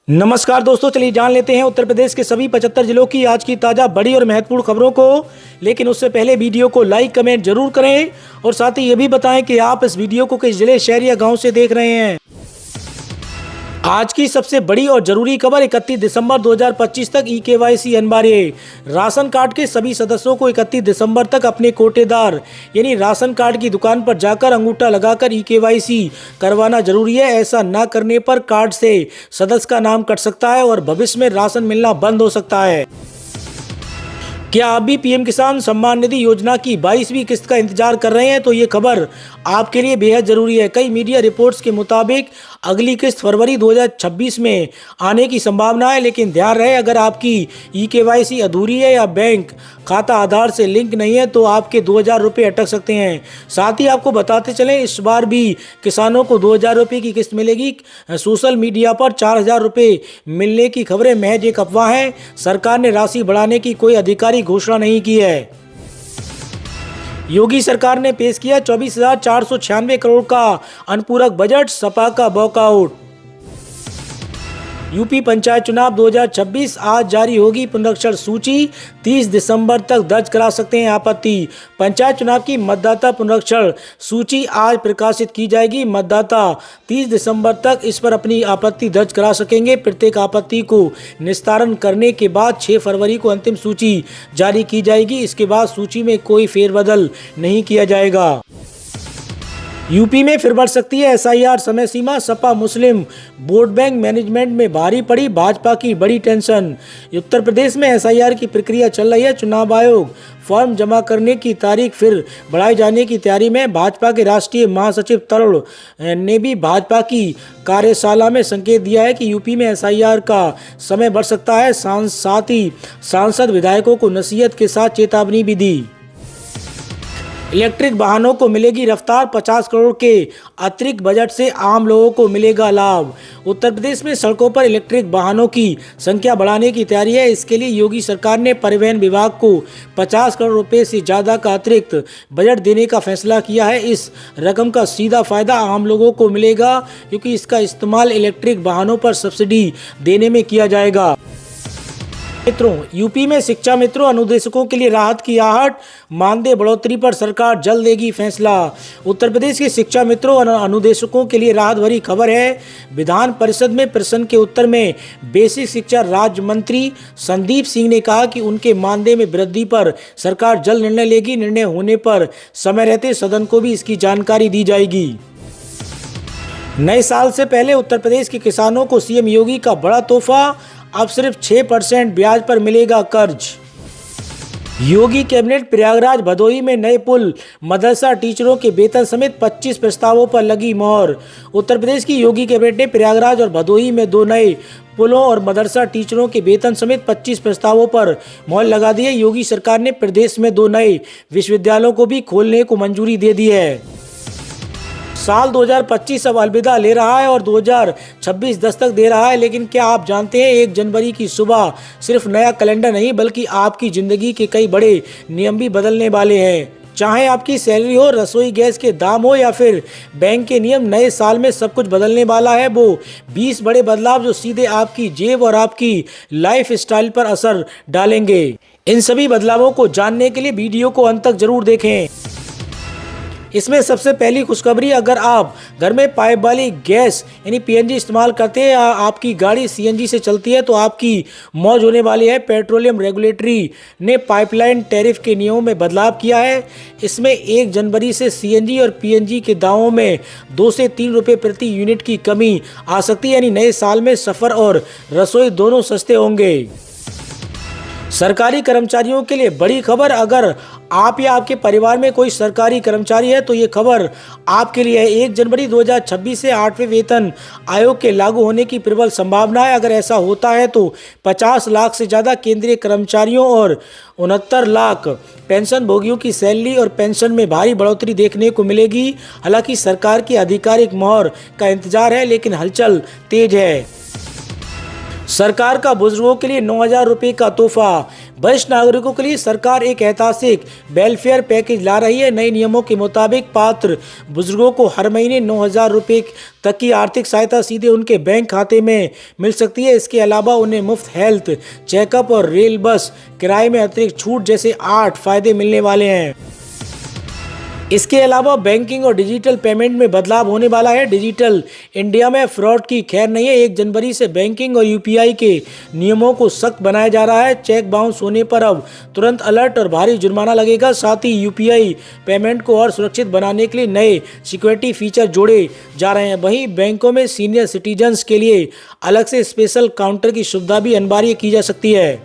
नमस्कार दोस्तों, चलिए जान लेते हैं उत्तर प्रदेश के सभी 75 जिलों की आज की ताज़ा बड़ी और महत्वपूर्ण खबरों को। लेकिन उससे पहले वीडियो को लाइक कमेंट जरूर करें और साथ ही ये भी बताएं कि आप इस वीडियो को किस जिले, शहर या गांव से देख रहे हैं। आज की सबसे बड़ी और जरूरी खबर 31 दिसंबर 2025 तक ई-केवाईसी अनिवार्य। राशन कार्ड के सभी सदस्यों को 31 दिसंबर तक अपने कोटेदार यानी राशन कार्ड की दुकान पर जाकर अंगूठा लगाकर ई-केवाईसी करवाना जरूरी है। ऐसा न करने पर कार्ड से सदस्य का नाम कट सकता है और भविष्य में राशन मिलना बंद हो सकता है। क्या आप भी पीएम किसान सम्मान निधि योजना की 22वीं किस्त का इंतजार कर रहे हैं? तो ये खबर आपके लिए बेहद जरूरी है। कई मीडिया रिपोर्ट्स के मुताबिक अगली किस्त फरवरी 2026 में आने की संभावना है, लेकिन ध्यान रहे अगर आपकी ई-केवाईसी अधूरी है या बैंक खाता आधार से लिंक नहीं है तो आपके 2000 रुपये अटक सकते हैं। साथ ही आपको बताते चलें, इस बार भी किसानों को 2000 रुपये की किस्त मिलेगी। सोशल मीडिया पर 4000 रुपये मिलने की खबरें महज एक अफवाह है। सरकार ने राशि बढ़ाने की कोई आधिकारिक घोषणा नहीं की है। योगी सरकार ने पेश किया 24,496 करोड़ का अनुपूरक बजट, सपा का वॉकआउट। यूपी पंचायत चुनाव 2026 आज जारी होगी पुनरीक्षण सूची। 30 दिसंबर तक दर्ज करा सकते हैं आपत्ति। पंचायत चुनाव की मतदाता पुनरीक्षण सूची आज प्रकाशित की जाएगी। मतदाता 30 दिसंबर तक इस पर अपनी आपत्ति दर्ज करा सकेंगे। प्रत्येक आपत्ति को निस्तारण करने के बाद 6 फरवरी को अंतिम सूची जारी की जाएगी। इसके बाद सूची में कोई फेरबदल नहीं किया जाएगा। यूपी में फिर बढ़ सकती है एसआईआर समय सीमा। सपा मुस्लिम वोट बैंक मैनेजमेंट में भारी पड़ी भाजपा की बड़ी टेंशन। उत्तर प्रदेश में एसआईआर की प्रक्रिया चल रही है। चुनाव आयोग फॉर्म जमा करने की तारीख फिर बढ़ाए जाने की तैयारी में। भाजपा के राष्ट्रीय महासचिव तरुण ने भी भाजपा की कार्यशाला में संकेत दिया है कि यूपी में एसआईआर का समय बढ़ सकता है। साथ ही सांसद विधायकों को नसीहत के साथ चेतावनी भी दी। इलेक्ट्रिक वाहनों को मिलेगी रफ्तार, 50 करोड़ के अतिरिक्त बजट से आम लोगों को मिलेगा लाभ। उत्तर प्रदेश में सड़कों पर इलेक्ट्रिक वाहनों की संख्या बढ़ाने की तैयारी है। इसके लिए योगी सरकार ने परिवहन विभाग को 50 करोड़ रुपए से ज़्यादा का अतिरिक्त बजट देने का फैसला किया है। इस रकम का सीधा फायदा आम लोगों को मिलेगा क्योंकि इसका इस्तेमाल इलेक्ट्रिक वाहनों पर सब्सिडी देने में किया जाएगा। मित्रों, यूपी में शिक्षा मित्रों अनुदेशकों के लिए राहत की आहट। मानदेय बढ़ोतरी पर सरकार जल्द देगी फैसला। उत्तर प्रदेश के शिक्षा मित्रों और अनुदेशकों के लिए राहत भरी खबर है। विधान परिषद में प्रश्न के उत्तर में बेसिक शिक्षा राज्य मंत्री संदीप सिंह ने कहा कि उनके मानदेय में वृद्धि पर सरकार जल्द निर्णय लेगी। निर्णय होने पर समय रहते सदन को भी इसकी जानकारी दी जाएगी। नए साल से पहले उत्तर प्रदेश के किसानों को सीएम योगी का बड़ा तोहफा। अब सिर्फ 6% ब्याज पर मिलेगा कर्ज। योगी कैबिनेट प्रयागराज भदोही में नए पुल, मदरसा टीचरों के वेतन समेत 25 प्रस्तावों पर लगी मोहर। उत्तर प्रदेश की योगी कैबिनेट ने प्रयागराज और भदोही में 2 नए पुलों और मदरसा टीचरों के वेतन समेत 25 प्रस्तावों पर मोहर लगा दी है। योगी सरकार ने प्रदेश में 2 नए विश्वविद्यालयों को भी खोलने को मंजूरी दे दी है। साल 2025 अब अलविदा ले रहा है और 2026 दस्तक दे रहा है। लेकिन क्या आप जानते हैं 1 जनवरी की सुबह सिर्फ नया कैलेंडर नहीं बल्कि आपकी ज़िंदगी के कई बड़े नियम भी बदलने वाले हैं। चाहे आपकी सैलरी हो, रसोई गैस के दाम हो या फिर बैंक के नियम, नए साल में सब कुछ बदलने वाला है। वो 20 बड़े बदलाव जो सीधे आपकी जेब और आपकी लाइफ स्टाइल पर असर डालेंगे। इन सभी बदलावों को जानने के लिए वीडियो को अंत तक जरूर देखें। इसमें सबसे पहली खुशखबरी, अगर आप घर में पाइप वाली गैस यानी पीएनजी इस्तेमाल करते हैं या आपकी गाड़ी सीएनजी से चलती है तो आपकी मौज होने वाली है। पेट्रोलियम रेगुलेटरी ने पाइपलाइन टैरिफ के नियमों में बदलाव किया है। इसमें 1 जनवरी से सीएनजी और पीएनजी के दामों में 2 से 3 रुपये प्रति यूनिट की कमी आ सकती है। यानी नए साल में सफ़र और रसोई दोनों सस्ते होंगे। सरकारी कर्मचारियों के लिए बड़ी खबर, अगर आप या आपके परिवार में कोई सरकारी कर्मचारी है तो ये खबर आपके लिए है। 1 जनवरी 2026 से 8वें वेतन आयोग के लागू होने की प्रबल संभावना है। अगर ऐसा होता है तो 50 लाख से ज़्यादा केंद्रीय कर्मचारियों और 69 लाख पेंशन भोगियों की सैलरी और पेंशन में भारी बढ़ोतरी देखने को मिलेगी। हालांकि सरकार की आधिकारिक मोहर का इंतजार है, लेकिन हलचल तेज है। सरकार का बुजुर्गों के लिए 9000 रुपये का तोहफा। वरिष्ठ नागरिकों के लिए सरकार एक ऐतिहासिक वेलफेयर पैकेज ला रही है। नए नियमों के मुताबिक पात्र बुजुर्गों को हर महीने 9,000 रुपये तक की आर्थिक सहायता सीधे उनके बैंक खाते में मिल सकती है। इसके अलावा उन्हें मुफ्त हेल्थ चेकअप और रेल बस किराए में अतिरिक्त छूट जैसे 8 फायदे मिलने वाले हैं। इसके अलावा बैंकिंग और डिजिटल पेमेंट में बदलाव होने वाला है। डिजिटल इंडिया में फ्रॉड की खैर नहीं है। 1 जनवरी से बैंकिंग और यूपीआई के नियमों को सख्त बनाया जा रहा है। चेक बाउंस होने पर अब तुरंत अलर्ट और भारी जुर्माना लगेगा। साथ ही यूपीआई पेमेंट को और सुरक्षित बनाने के लिए नए सिक्योरिटी फीचर जोड़े जा रहे हैं। वहीं बैंकों में सीनियर सिटीजन्स के लिए अलग से स्पेशल काउंटर की सुविधा भी अनिवार्य की जा सकती है।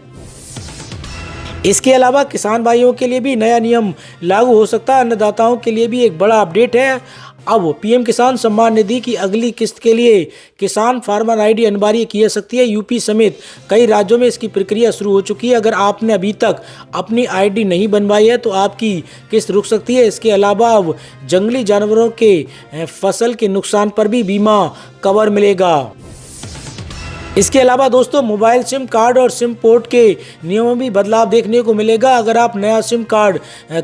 इसके अलावा किसान भाइयों के लिए भी नया नियम लागू हो सकता है। अन्नदाताओं के लिए भी एक बड़ा अपडेट है। अब पीएम किसान सम्मान निधि की अगली किस्त के लिए किसान फार्मर आईडी अनिवार्य की जा सकती है। यूपी समेत कई राज्यों में इसकी प्रक्रिया शुरू हो चुकी है। अगर आपने अभी तक अपनी आईडी नहीं बनवाई है तो आपकी किस्त रुक सकती है। इसके अलावा अब जंगली जानवरों के फसल के नुकसान पर भी बीमा कवर मिलेगा। इसके अलावा दोस्तों मोबाइल सिम कार्ड और सिम पोर्ट के नियमों में भी बदलाव देखने को मिलेगा। अगर आप नया सिम कार्ड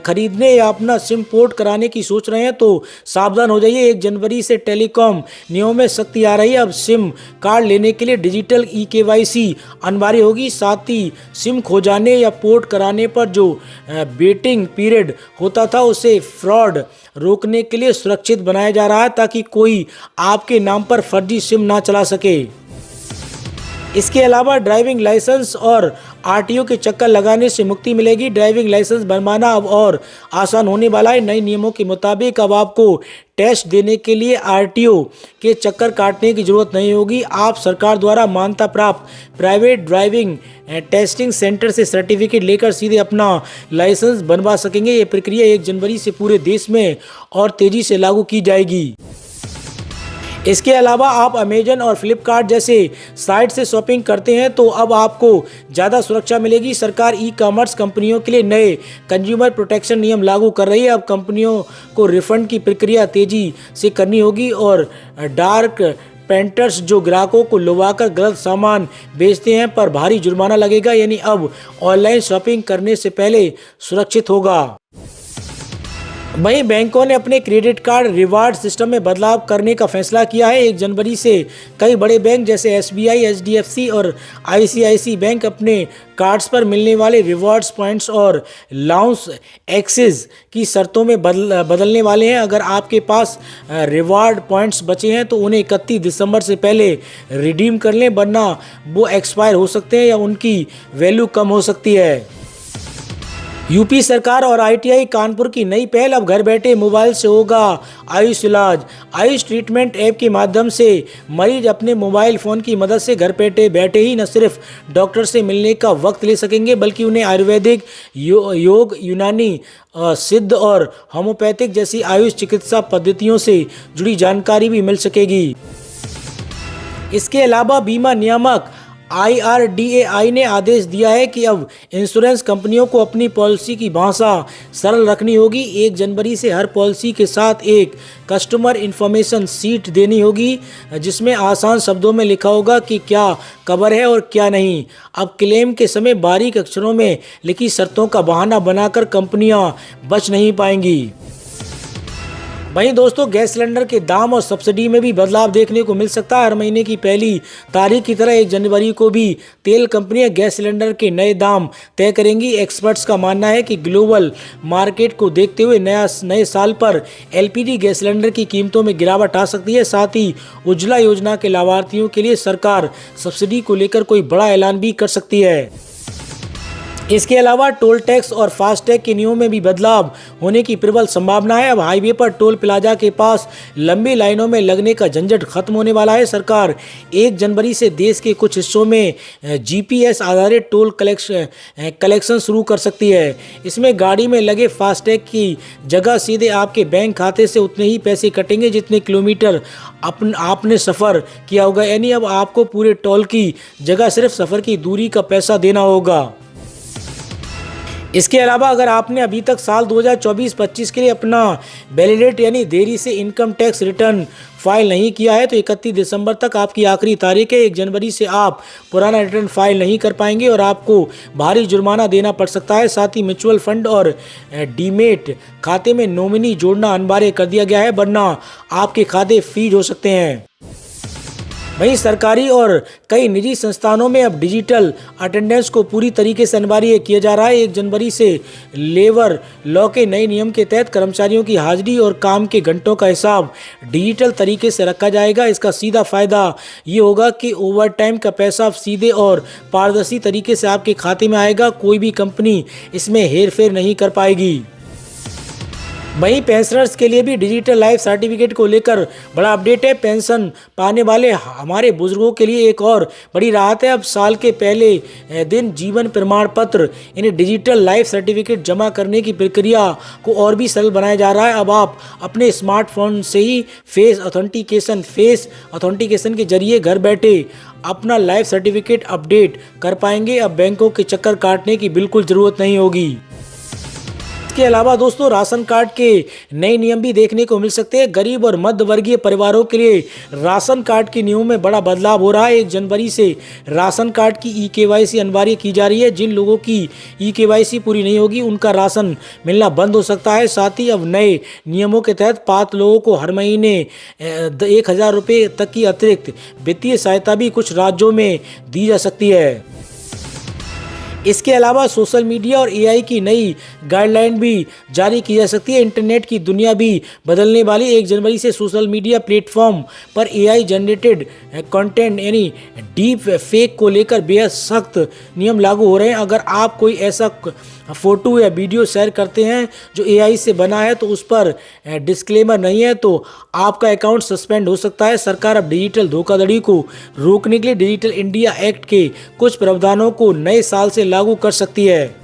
खरीदने या अपना सिम पोर्ट कराने की सोच रहे हैं तो सावधान हो जाइए। 1 जनवरी से टेलीकॉम नियमों में सख्ती आ रही है। अब सिम कार्ड लेने के लिए डिजिटल eKYC अनिवार्य होगी। साथ ही सिम खो जाने या पोर्ट कराने पर जो वेटिंग पीरियड होता था उसे फ्रॉड रोकने के लिए सुरक्षित बनाया जा रहा है ताकि कोई आपके नाम पर फर्जी सिम ना चला सके। इसके अलावा ड्राइविंग लाइसेंस और आरटीओ के चक्कर लगाने से मुक्ति मिलेगी। ड्राइविंग लाइसेंस बनवाना अब और आसान होने वाला है। नए नियमों के मुताबिक अब आपको टेस्ट देने के लिए आरटीओ के चक्कर काटने की जरूरत नहीं होगी। आप सरकार द्वारा मान्यता प्राप्त प्राइवेट ड्राइविंग टेस्टिंग सेंटर से सर्टिफिकेट लेकर सीधे अपना लाइसेंस बनवा सकेंगे। ये प्रक्रिया 1 जनवरी से पूरे देश में और तेजी से लागू की जाएगी। इसके अलावा आप अमेजन और फ्लिपकार्ट जैसे साइट से शॉपिंग करते हैं तो अब आपको ज़्यादा सुरक्षा मिलेगी। सरकार ई-कॉमर्स कंपनियों के लिए नए कंज्यूमर प्रोटेक्शन नियम लागू कर रही है। अब कंपनियों को रिफंड की प्रक्रिया तेजी से करनी होगी और डार्क पेंटर्स जो ग्राहकों को लुभाकर गलत सामान बेचते हैं पर भारी जुर्माना लगेगा। यानी अब ऑनलाइन शॉपिंग करने से पहले सुरक्षित होगा। वहीं बैंकों ने अपने क्रेडिट कार्ड रिवार्ड सिस्टम में बदलाव करने का फैसला किया है। 1 जनवरी से कई बड़े बैंक जैसे SBI, HDFC और ICICI बैंक अपने कार्ड्स पर मिलने वाले रिवार्ड्स पॉइंट्स और लाउंस एक्सेस की शर्तों में बदलने वाले हैं। अगर आपके पास रिवार्ड पॉइंट्स बचे हैं तो उन्हें 31 दिसंबर से पहले रिडीम कर लें, वरना वो एक्सपायर हो सकते हैं या उनकी वैल्यू कम हो सकती है। यूपी सरकार और ITI कानपुर की नई पहल, अब घर बैठे मोबाइल से होगा आयुष इलाज। आयुष ट्रीटमेंट ऐप के माध्यम से मरीज अपने मोबाइल फ़ोन की मदद से घर बैठे ही न सिर्फ डॉक्टर से मिलने का वक्त ले सकेंगे बल्कि उन्हें आयुर्वेदिक, योग, यूनानी, सिद्ध और होम्योपैथिक जैसी आयुष चिकित्सा पद्धतियों से जुड़ी जानकारी भी मिल सकेगी। इसके अलावा बीमा नियामक IRDAI ने आदेश दिया है कि अब इंश्योरेंस कंपनियों को अपनी पॉलिसी की भाषा सरल रखनी होगी। 1 जनवरी से हर पॉलिसी के साथ एक कस्टमर इन्फॉर्मेशन शीट देनी होगी जिसमें आसान शब्दों में लिखा होगा कि क्या कवर है और क्या नहीं। अब क्लेम के समय बारीक अक्षरों में लिखी शर्तों का बहाना बनाकर कंपनियां बच नहीं पाएंगी। वहीं दोस्तों गैस सिलेंडर के दाम और सब्सिडी में भी बदलाव देखने को मिल सकता है। हर महीने की पहली तारीख की तरह 1 जनवरी को भी तेल कंपनियां गैस सिलेंडर के नए दाम तय करेंगी। एक्सपर्ट्स का मानना है कि ग्लोबल मार्केट को देखते हुए नए साल पर LPG गैस सिलेंडर की कीमतों में गिरावट आ सकती है। साथ ही उज्ज्वला योजना के लाभार्थियों के लिए सरकार सब्सिडी को लेकर कोई बड़ा ऐलान भी कर सकती है। इसके अलावा टोल टैक्स और फास्टैग के नियमों में भी बदलाव होने की प्रबल संभावना है। अब हाईवे पर टोल प्लाजा के पास लंबी लाइनों में लगने का झंझट खत्म होने वाला है। सरकार 1 जनवरी से देश के कुछ हिस्सों में GPS आधारित टोल कलेक्शन शुरू कर सकती है। इसमें गाड़ी में लगे फास्टैग की जगह सीधे आपके बैंक खाते से उतने ही पैसे कटेंगे जितने किलोमीटर आपने सफ़र किया होगा। यानी अब आपको पूरे टोल की जगह सिर्फ सफ़र की दूरी का पैसा देना होगा। इसके अलावा अगर आपने अभी तक साल 2024-25 के लिए अपना वैलिडेट यानी देरी से इनकम टैक्स रिटर्न फाइल नहीं किया है तो 31 दिसंबर तक आपकी आखिरी तारीख है। 1 जनवरी से आप पुराना रिटर्न फाइल नहीं कर पाएंगे और आपको भारी जुर्माना देना पड़ सकता है। साथ ही म्यूचुअल फंड और डीमेट खाते में नॉमिनी जोड़ना अनिवार्य कर दिया गया है, वरना आपके खाते फ्रीज हो सकते हैं। वहीं सरकारी और कई निजी संस्थानों में अब डिजिटल अटेंडेंस को पूरी तरीके से अनिवार्य किया जा रहा है। 1 जनवरी से लेबर लॉ के नए नियम के तहत कर्मचारियों की हाजिरी और काम के घंटों का हिसाब डिजिटल तरीके से रखा जाएगा। इसका सीधा फायदा ये होगा कि ओवर टाइम का पैसा सीधे और पारदर्शी तरीके से आपके खाते में आएगा। कोई भी कंपनी इसमें हेरफेर नहीं कर पाएगी। वहीं पेंशनर्स के लिए भी डिजिटल लाइफ सर्टिफिकेट को लेकर बड़ा अपडेट है। पेंशन पाने वाले हमारे बुजुर्गों के लिए एक और बड़ी राहत है। अब साल के पहले दिन जीवन प्रमाण पत्र यानी डिजिटल लाइफ सर्टिफिकेट जमा करने की प्रक्रिया को और भी सरल बनाया जा रहा है। अब आप अपने स्मार्टफोन से ही फेस ऑथेंटिकेशन के जरिए घर बैठे अपना लाइफ सर्टिफिकेट अपडेट कर पाएंगे। अब बैंकों के चक्कर काटने की बिल्कुल ज़रूरत नहीं होगी। इसके अलावा दोस्तों राशन कार्ड के नए नियम भी देखने को मिल सकते हैं। गरीब और मध्य वर्गीय परिवारों के लिए राशन कार्ड के नियमों में बड़ा बदलाव हो रहा है। 1 जनवरी से राशन कार्ड की ई-केवाईसी अनिवार्य की जा रही है। जिन लोगों की ई-केवाईसी पूरी नहीं होगी उनका राशन मिलना बंद हो सकता है। साथ ही अब नए नियमों के तहत पात्र लोगों को हर महीने 1000 रुपये तक की अतिरिक्त वित्तीय सहायता भी कुछ राज्यों में दी जा सकती है। इसके अलावा सोशल मीडिया और एआई की नई गाइडलाइन भी जारी की जा सकती है। इंटरनेट की दुनिया भी बदलने वाली। 1 जनवरी से सोशल मीडिया प्लेटफॉर्म पर एआई जनरेटेड कंटेंट यानी डीप फेक को लेकर बेहद सख्त नियम लागू हो रहे हैं। अगर आप कोई ऐसा फोटो या वीडियो शेयर करते हैं जो एआई से बना है तो उस पर डिस्क्लेमर नहीं है तो आपका अकाउंट सस्पेंड हो सकता है। सरकार अब डिजिटल धोखाधड़ी को रोकने के लिए डिजिटल इंडिया एक्ट के कुछ प्रावधानों को नए साल से लागू कर सकती है।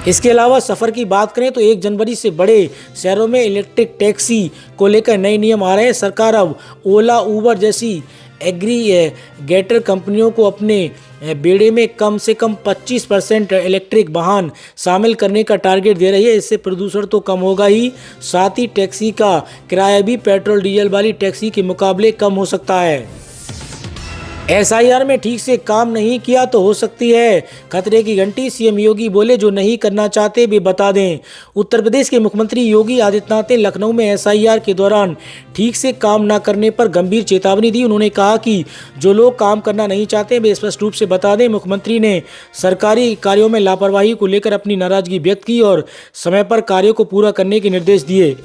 इसके अलावा सफ़र की बात करें तो 1 जनवरी से बड़े शहरों में इलेक्ट्रिक टैक्सी को लेकर नए नियम आ रहे हैं। सरकार अब ओला उबर जैसी एग्रीगेटर कंपनियों को अपने बेड़े में कम से कम 25% इलेक्ट्रिक वाहन शामिल करने का टारगेट दे रही है। इससे प्रदूषण तो कम होगा ही, साथ ही टैक्सी का किराया भी पेट्रोल डीजल वाली टैक्सी के मुकाबले कम हो सकता है। एसआईआर में ठीक से काम नहीं किया तो हो सकती है खतरे की घंटी। सीएम योगी बोले जो नहीं करना चाहते वे बता दें। उत्तर प्रदेश के मुख्यमंत्री योगी आदित्यनाथ ने लखनऊ में एसआईआर के दौरान ठीक से काम न करने पर गंभीर चेतावनी दी। उन्होंने कहा कि जो लोग काम करना नहीं चाहते वे स्पष्ट रूप से बता दें। मुख्यमंत्री ने सरकारी कार्यों में लापरवाही को लेकर अपनी नाराजगी व्यक्त की और समय पर कार्यों को पूरा करने के निर्देश दिए।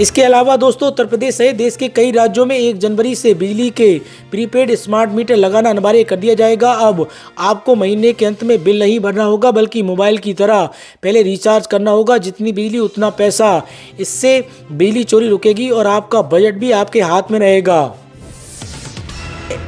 इसके अलावा दोस्तों उत्तर प्रदेश सहित देश के कई राज्यों में 1 जनवरी से बिजली के प्रीपेड स्मार्ट मीटर लगाना अनिवार्य कर दिया जाएगा। अब आपको महीने के अंत में बिल नहीं भरना होगा बल्कि मोबाइल की तरह पहले रिचार्ज करना होगा। जितनी बिजली उतना पैसा। इससे बिजली चोरी रुकेगी और आपका बजट भी आपके हाथ में रहेगा।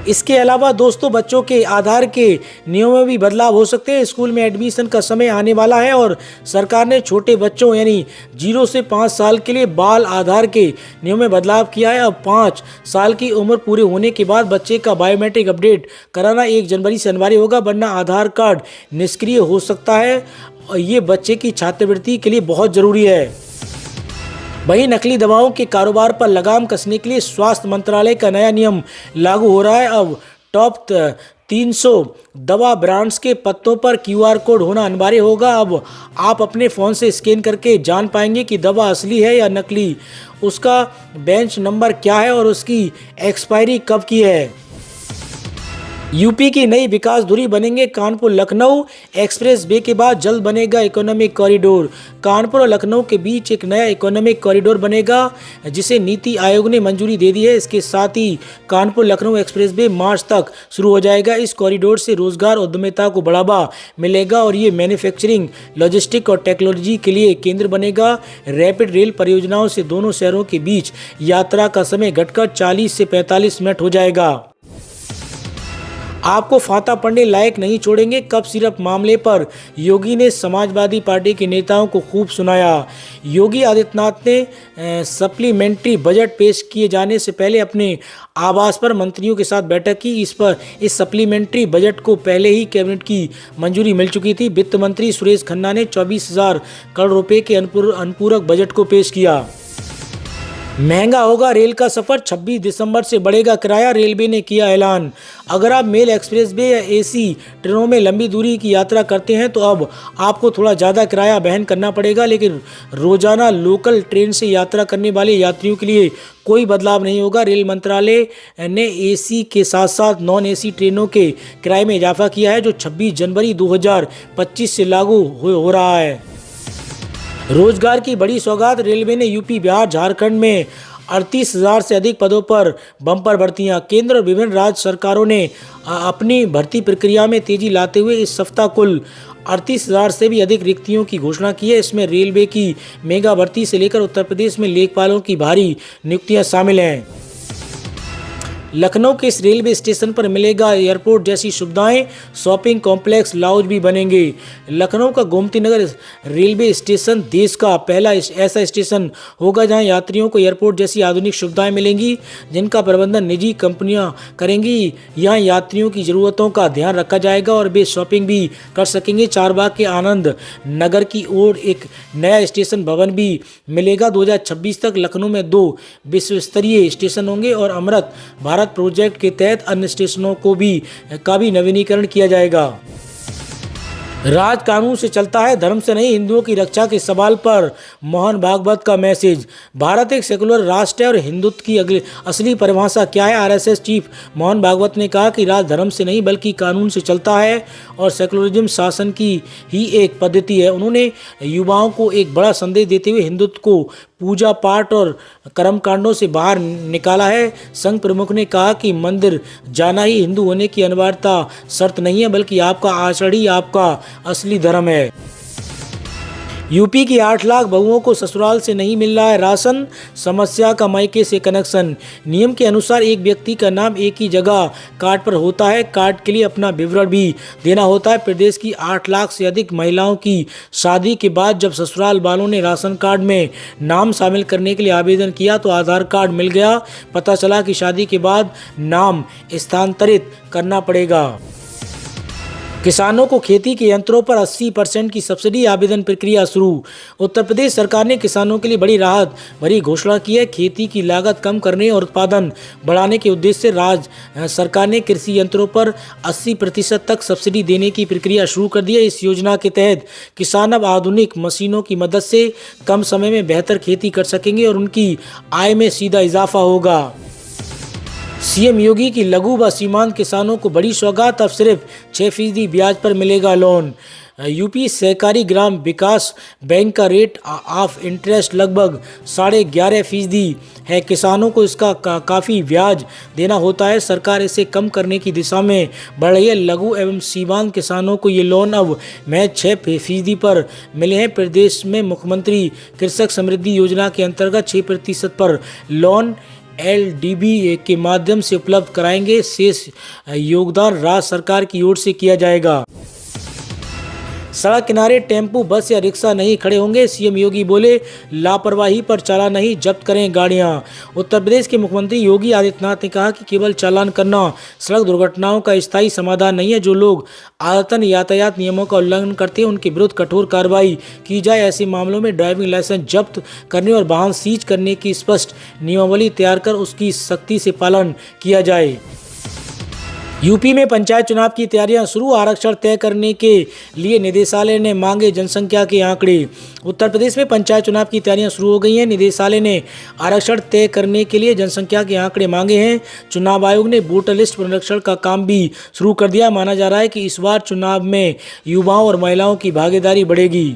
इसके अलावा दोस्तों बच्चों के आधार के नियमों में भी बदलाव हो सकते हैं। स्कूल में एडमिशन का समय आने वाला है और सरकार ने छोटे बच्चों यानी 0 से 5 साल के लिए बाल आधार के नियमों में बदलाव किया है। अब 5 साल की उम्र पूरे होने के बाद बच्चे का बायोमेट्रिक अपडेट कराना 1 जनवरी से अनिवार्य होगा, वरना आधार कार्ड निष्क्रिय हो सकता है और ये बच्चे की छात्रवृत्ति के लिए बहुत ज़रूरी है। वहीं नकली दवाओं के कारोबार पर लगाम कसने के लिए स्वास्थ्य मंत्रालय का नया नियम लागू हो रहा है। अब टॉप 300 दवा ब्रांड्स के पत्तों पर QR कोड होना अनिवार्य होगा। अब आप अपने फ़ोन से स्कैन करके जान पाएंगे कि दवा असली है या नकली, उसका बेंच नंबर क्या है और उसकी एक्सपायरी कब की है। यूपी की नई विकास धुरी बनेंगे कानपुर लखनऊ एक्सप्रेस वे के बाद जल्द बनेगा इकोनॉमिक कॉरिडोर। कानपुर और लखनऊ के बीच एक नया इकोनॉमिक कॉरिडोर बनेगा जिसे नीति आयोग ने मंजूरी दे दी है। इसके साथ ही कानपुर लखनऊ एक्सप्रेस वे मार्च तक शुरू हो जाएगा। इस कॉरिडोर से रोजगार उद्यमिता को बढ़ावा मिलेगा और ये मैन्युफैक्चरिंग, लॉजिस्टिक और टेक्नोलॉजी के लिए केंद्र बनेगा। रैपिड रेल परियोजनाओं से दोनों शहरों के बीच यात्रा का समय घटकर 40 से 45 मिनट हो जाएगा। आपको फांता पड़ने लायक नहीं छोड़ेंगे कप सिरप मामले पर योगी ने समाजवादी पार्टी के नेताओं को खूब सुनाया। योगी आदित्यनाथ ने सप्लीमेंट्री बजट पेश किए जाने से पहले अपने आवास पर मंत्रियों के साथ बैठक की। इस सप्लीमेंट्री बजट को पहले ही कैबिनेट की मंजूरी मिल चुकी थी। वित्त मंत्री सुरेश खन्ना ने 24,000 करोड़ रुपए के अनुपूरक बजट को पेश किया। महंगा होगा रेल का सफर, 26 दिसंबर से बढ़ेगा किराया, रेलवे ने किया ऐलान। अगर आप मेल एक्सप्रेस वे या एसी ट्रेनों में लंबी दूरी की यात्रा करते हैं तो अब आपको थोड़ा ज़्यादा किराया वहन करना पड़ेगा, लेकिन रोजाना लोकल ट्रेन से यात्रा करने वाले यात्रियों के लिए कोई बदलाव नहीं होगा। रेल मंत्रालय ने एसी के साथ साथ नॉन एसी ट्रेनों के किराए में इजाफा किया है, जो 26 जनवरी 2025 से लागू हो रहा है। रोजगार की बड़ी सौगात, रेलवे ने यूपी, बिहार, झारखंड में 38,000 से अधिक पदों पर बम्पर भर्तियां। केंद्र और विभिन्न राज्य सरकारों ने अपनी भर्ती प्रक्रिया में तेजी लाते हुए इस सप्ताह कुल 38,000 से भी अधिक रिक्तियों की घोषणा की है। इसमें रेलवे की मेगा भर्ती से लेकर उत्तर प्रदेश में लेखपालों की भारी नियुक्तियां शामिल हैं। लखनऊ के इस रेलवे स्टेशन पर मिलेगा एयरपोर्ट जैसी सुविधाएं, शॉपिंग कॉम्प्लेक्स, लाउंज भी बनेंगे। लखनऊ का गोमती नगर रेलवे स्टेशन देश का पहला ऐसा स्टेशन होगा जहां यात्रियों को एयरपोर्ट जैसी आधुनिक सुविधाएं मिलेंगी, जिनका प्रबंधन निजी कंपनियां करेंगी। यहां यात्रियों की ज़रूरतों का ध्यान रखा जाएगा और वे शॉपिंग भी कर सकेंगे। चारबाग के आनंद नगर की ओर एक नया स्टेशन भवन भी मिलेगा। 2026 तक लखनऊ में 2 विश्व स्टेशन होंगे और अमृत भारत प्रोजेक्ट के तहत अन्य स्टेशनों का भी नवीनीकरण किया जाएगा। राज कानून से चलता है, धर्म से नहीं, हिंदुओं की रक्षा के सवाल पर मोहन भागवत का मैसेज। भारत एक सेकुलर राष्ट्र है और हिंदुत्व की असली परिभाषा क्या है? आरएसएस चीफ मोहन भागवत ने कहा कि राज धर्म से नहीं बल्कि कानून से चलता है और सेकुलरिज्म शासन की ही एक पद्धति है। उन्होंने युवाओं को एक बड़ा संदेश देते हुए हिंदुत्व को पूजा पाठ और कर्मकांडों से बाहर निकाला है। संघ प्रमुख ने कहा कि मंदिर जाना ही हिंदू होने की अनिवार्यता शर्त नहीं है, बल्कि आपका आचरण ही आपका असली धर्म है। यूपी की 8 लाख बहुओं को ससुराल से नहीं मिल रहा है राशन, समस्या का मायके से कनेक्शन। नियम के अनुसार एक व्यक्ति का नाम एक ही जगह कार्ड पर होता है, कार्ड के लिए अपना विवरण भी देना होता है। प्रदेश की 8 लाख से अधिक महिलाओं की शादी के बाद जब ससुराल वालों ने राशन कार्ड में नाम शामिल करने के लिए आवेदन किया तो आधार कार्ड मिल गया। पता चला कि शादी के बाद नाम स्थानांतरित करना पड़ेगा। किसानों को खेती के यंत्रों पर 80% की सब्सिडी, आवेदन प्रक्रिया शुरू। उत्तर प्रदेश सरकार ने किसानों के लिए बड़ी राहत भरी घोषणा की है। खेती की लागत कम करने और उत्पादन बढ़ाने के उद्देश्य से राज्य सरकार ने कृषि यंत्रों पर 80% तक सब्सिडी देने की प्रक्रिया शुरू कर दी है। इस योजना के तहत किसान अब आधुनिक मशीनों की मदद से कम समय में बेहतर खेती कर सकेंगे और उनकी आय में सीधा इजाफा होगा। सीएम योगी की लघु व सीमांत किसानों को बड़ी सौगात, अब सिर्फ 6% ब्याज पर मिलेगा लोन। यूपी सहकारी ग्राम विकास बैंक का रेट ऑफ इंटरेस्ट लगभग 11.5% है। किसानों को इसका काफ़ी ब्याज देना होता है। सरकार इसे कम करने की दिशा में बढ़ रही है। लघु एवं सीमांत किसानों को ये लोन अब महज 6% पर मिले हैं। प्रदेश में मुख्यमंत्री कृषक समृद्धि योजना के अंतर्गत 6% पर लोन एलडीबी के माध्यम से उपलब्ध कराएंगे। शेष योगदान राज्य सरकार की ओर से किया जाएगा। सड़क किनारे टेम्पू, बस या रिक्शा नहीं खड़े होंगे, सीएम योगी बोले। लापरवाही पर चालान नहीं, जब्त करें गाड़ियां। उत्तर प्रदेश के मुख्यमंत्री योगी आदित्यनाथ ने कहा कि केवल चालान करना सड़क दुर्घटनाओं का स्थायी समाधान नहीं है। जो लोग आदतन यातायात नियमों का उल्लंघन करते हैं उनके विरुद्ध कठोर कार्रवाई की जाए। ऐसे मामलों में ड्राइविंग लाइसेंस जब्त करने और वाहन सीज करने की स्पष्ट नियमावली तैयार कर उसकी सख्ती से पालन किया जाए। यूपी में पंचायत चुनाव की तैयारियां शुरू, आरक्षण तय करने के लिए निदेशालय ने मांगे जनसंख्या के आंकड़े। उत्तर प्रदेश में पंचायत चुनाव की तैयारियां शुरू हो गई हैं। निदेशालय ने आरक्षण तय करने के लिए जनसंख्या के आंकड़े मांगे हैं। चुनाव आयोग ने वोटर लिस्ट पुनरीक्षण का काम भी शुरू कर दिया। माना जा रहा है कि इस बार चुनाव में युवाओं और महिलाओं की भागीदारी बढ़ेगी।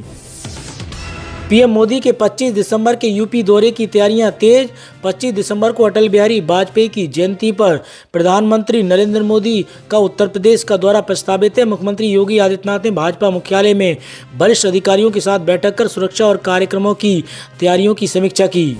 पीएम मोदी के 25 दिसंबर के यूपी दौरे की तैयारियां तेज। 25 दिसंबर को अटल बिहारी वाजपेयी की जयंती पर प्रधानमंत्री नरेंद्र मोदी का उत्तर प्रदेश का दौरा प्रस्तावित है। मुख्यमंत्री योगी आदित्यनाथ ने भाजपा मुख्यालय में वरिष्ठ अधिकारियों के साथ बैठक कर सुरक्षा और कार्यक्रमों की तैयारियों की समीक्षा की।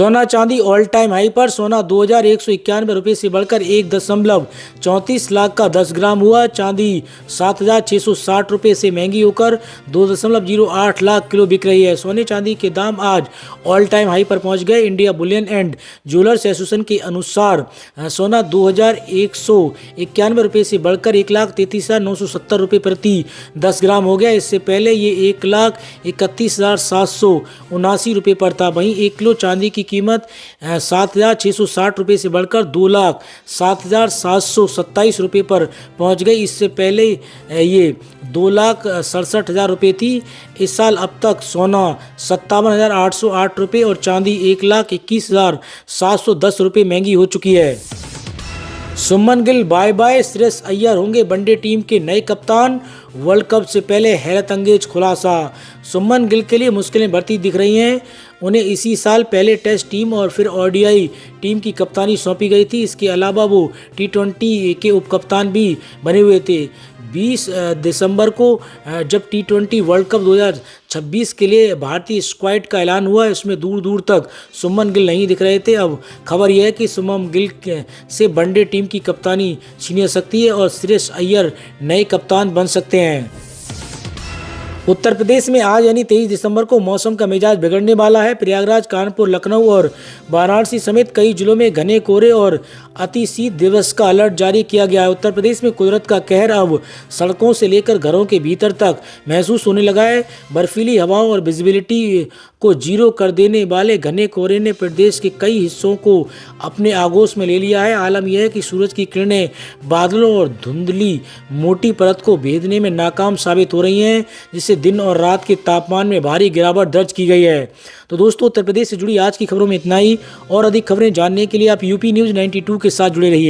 सोना चांदी ऑल टाइम हाई पर। सोना 2191 रुपये से बढ़कर 1.34 लाख का 10 ग्राम हुआ। चांदी 7660 रुपये से महंगी होकर 2.08 लाख किलो बिक रही है। सोने चांदी के दाम आज ऑल टाइम हाई पर पहुंच गए। India Boolean and jewellers association के अनुसार सोना 2191 रुपये से बढ़कर 1,33,970 रुपये प्रति 10 ग्राम हो गया। इससे पहले ये 1,31,779 रुपये पर था। वहीं 1 किलो चांदी की कीमत 7,660 रुपये से बढ़कर 2,07,727 रुपये पर पहुंच गई। इससे पहले ये 2,67,000 रुपये थी। इस साल अब तक सोना 57,808 रुपये और चांदी 1,21,710 रुपये महंगी हो चुकी है। सुमन गिल बाय बाय, श्रेयस अय्यर होंगे वनडे टीम के नए कप्तान। वर्ल्ड कप से पहले हैरत अंगेज खुलासा। सुमन गिल के लिए मुश्किलें बढ़ती दिख रही हैं। उन्हें इसी साल पहले टेस्ट टीम और फिर ओडीआई टीम की कप्तानी सौंपी गई थी। इसके अलावा वो T20 के उपकप्तान भी बने हुए थे। 20 दिसंबर को जब T20 वर्ल्ड कप 2026 के लिए भारतीय स्क्वाड का ऐलान हुआ, इसमें दूर दूर तक सुमन गिल नहीं दिख रहे थे। अब खबर यह है कि सुमन गिल से वनडे टीम की कप्तानी छीन सकती है और श्रेयस अय्यर नए कप्तान बन सकते हैं। उत्तर प्रदेश में आज यानी 23 दिसंबर को मौसम का मिजाज बिगड़ने वाला है। प्रयागराज, कानपुर, लखनऊ और वाराणसी समेत कई जिलों में घने कोहरे और अति शीत दिवस का अलर्ट जारी किया गया है। उत्तर प्रदेश में कुदरत का कहर अब सड़कों से लेकर घरों के भीतर तक महसूस होने लगा है। बर्फीली हवाओं और विजिबिलिटी को जीरो कर देने वाले घने कोहरे ने प्रदेश के कई हिस्सों को अपने आगोश में ले लिया है। आलम यह है कि सूरज की किरणें बादलों और धुंधली मोटी परत को भेदने में नाकाम साबित हो रही हैं, जिससे दिन और रात के तापमान में भारी गिरावट दर्ज की गई है। तो दोस्तों, उत्तर प्रदेश से जुड़ी आज की खबरों में इतना ही। और अधिक खबरें जानने के लिए आप यूपी न्यूज़ 92 के साथ जुड़े रहिए।